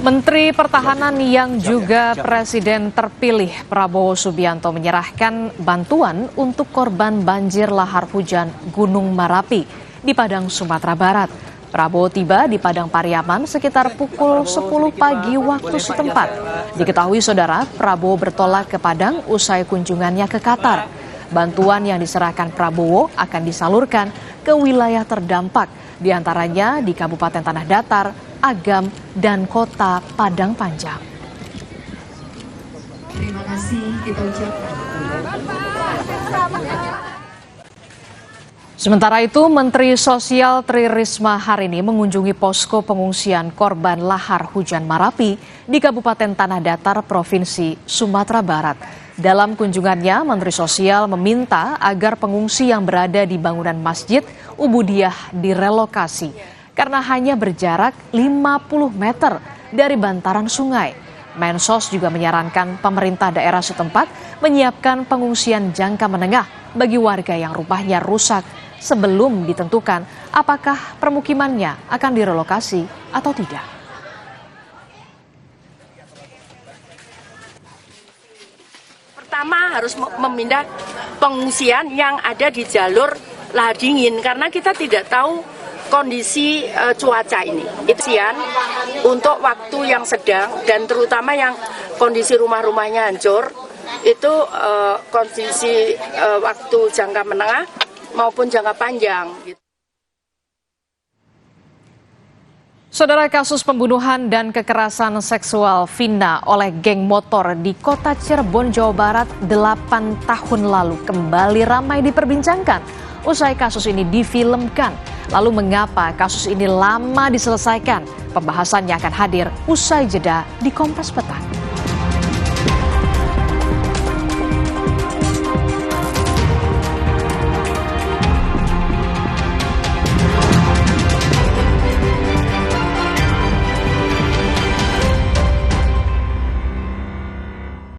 Menteri Pertahanan yang juga Presiden terpilih Prabowo Subianto menyerahkan bantuan untuk korban banjir lahar hujan Gunung Merapi di Padang, Sumatera Barat. Prabowo tiba di Padang Pariaman sekitar pukul 10 pagi waktu setempat. Diketahui saudara, Prabowo bertolak ke Padang usai kunjungannya ke Qatar. Bantuan yang diserahkan Prabowo akan disalurkan ke wilayah terdampak, diantaranya di Kabupaten Tanah Datar, Agam, dan Kota Padang Panjang. Terima kasih kita ucapkan. Sementara itu, Menteri Sosial Tri Risma hari ini mengunjungi posko pengungsian korban lahar hujan Merapi di Kabupaten Tanah Datar, Provinsi Sumatera Barat. Dalam kunjungannya, Menteri Sosial meminta agar pengungsi yang berada di bangunan Masjid Ubudiyah direlokasi karena hanya berjarak 50 meter dari bantaran sungai. Mensos juga menyarankan pemerintah daerah setempat menyiapkan pengungsian jangka menengah bagi warga yang rumahnya rusak sebelum ditentukan apakah permukimannya akan direlokasi atau tidak. Pertama harus memindah pengungsian yang ada di jalur lahar dingin karena kita tidak tahu kondisi cuaca ini. Isian untuk waktu yang sedang dan terutama yang kondisi rumah-rumahnya hancur itu kondisi waktu jangka menengah maupun jangka panjang. Saudara, kasus pembunuhan dan kekerasan seksual Vina oleh geng motor di kota Cirebon, Jawa Barat 8 tahun lalu kembali ramai diperbincangkan usai kasus ini difilmkan. Lalu mengapa kasus ini lama diselesaikan? Pembahasannya akan hadir usai jeda di Kompas Petang.